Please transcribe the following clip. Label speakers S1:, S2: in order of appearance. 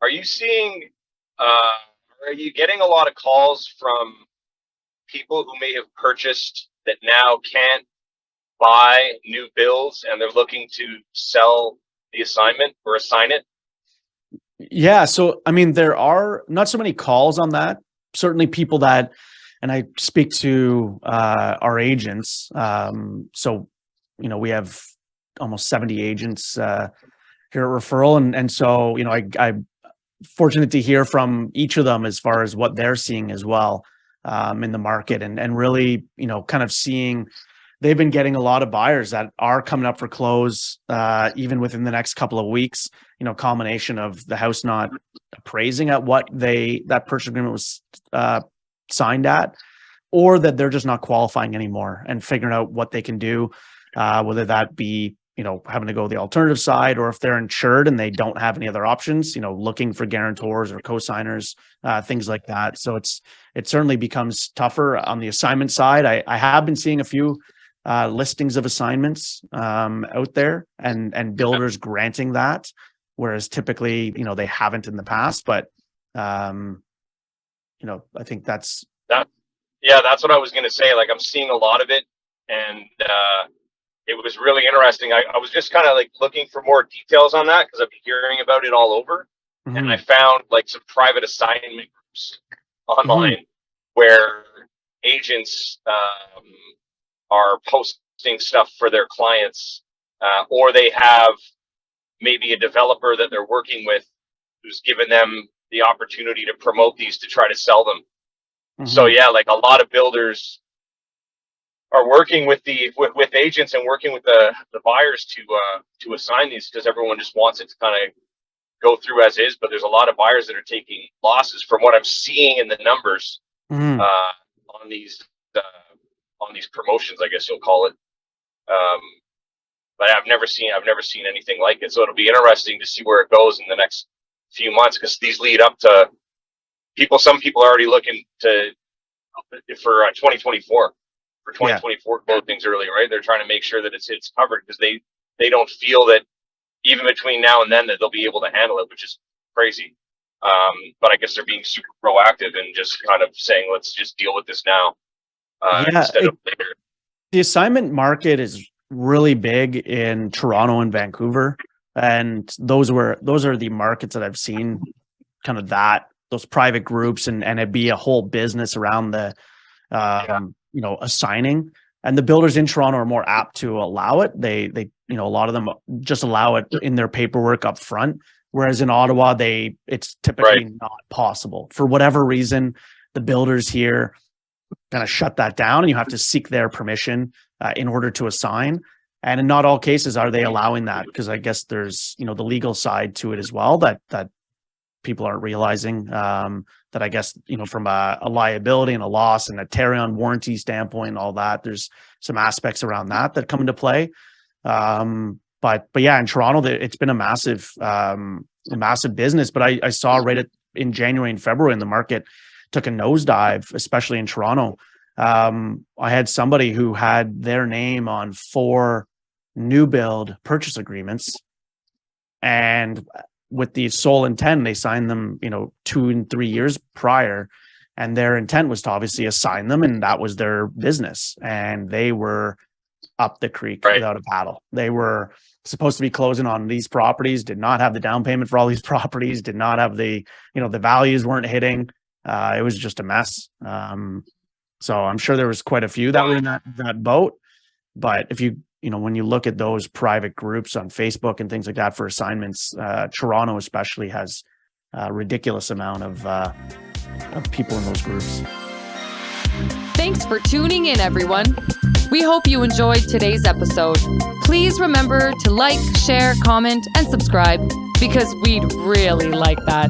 S1: Are you seeing, are you getting a lot of calls from people who may have purchased that now can't buy new builds and they're looking to sell the assignment or assign it?
S2: Yeah. So, I mean, there are not so many calls on that. Certainly people that, and I speak to our agents. So, we have almost 70 agents here at Referral. And so, I'm fortunate to hear from each of them as far as what they're seeing as well in the market and really, kind of seeing they've been getting a lot of buyers that are coming up for close even within the next couple of weeks, combination of the house not appraising at what that purchase agreement was signed at, or that they're just not qualifying anymore and figuring out what they can do, whether that be, having to go the alternative side, or if they're insured and they don't have any other options, looking for guarantors or co-signers, things like that. So it certainly becomes tougher on the assignment side. I have been seeing a few listings of assignments out there and builders granting that, whereas typically, they haven't in the past. But I think that's
S1: that. Yeah, that's what I was going to say. Like, I'm seeing a lot of it, and it was really interesting. I was just kind of like looking for more details on that because I've been hearing about it all over, and I found like some private assignment groups online where agents are posting stuff for their clients, or they have maybe a developer that they're working with who's given them the opportunity to promote these to try to sell them. So yeah, like a lot of builders are working with with agents and working with the buyers to assign these, because everyone just wants it to kind of go through as is. But there's a lot of buyers that are taking losses from what I'm seeing in the numbers on these promotions, I guess you'll call it. But I've never seen anything like it. So it'll be interesting to see where it goes in the next few months, because these lead up to some people are already looking for 2024. For 2024 closings early, right? They're trying to make sure that it's covered, because they don't feel that even between now and then that they'll be able to handle it, which is crazy. But I guess they're being super proactive and just kind of saying, let's just deal with this now instead of later.
S2: The assignment market is really big in Toronto and Vancouver, and those are the markets that I've seen kind of those private groups and it be a whole business around the assigning. And the builders in Toronto are more apt to allow it. They a lot of them just allow it in their paperwork up front, whereas in Ottawa it's typically not possible for whatever reason. The builders here kind of shut that down, and you have to seek their permission in order to assign. And in not all cases are they allowing that, because I guess there's the legal side to it as well that people aren't realizing, that I guess, from a liability and a loss and a carry-on warranty standpoint and all that, there's some aspects around that come into play. But yeah, in Toronto, it's been a massive business. But I saw in January and February, in the market took a nosedive, especially in Toronto. I had somebody who had their name on 4 new build purchase agreements, and with the sole intent, they signed them, 2 and 3 years prior, and their intent was to obviously assign them, and that was their business. And they were up the creek without a paddle. They were supposed to be closing on these properties, did not have the down payment for all these properties, did not have the values weren't hitting. It was just a mess. So I'm sure there was quite a few that were in that boat. But if when you look at those private groups on Facebook and things like that for assignments, Toronto especially has a ridiculous amount of people in those groups.
S3: Thanks for tuning in, everyone. We hope you enjoyed today's episode. Please remember to like, share, comment, and subscribe, because we'd really like that.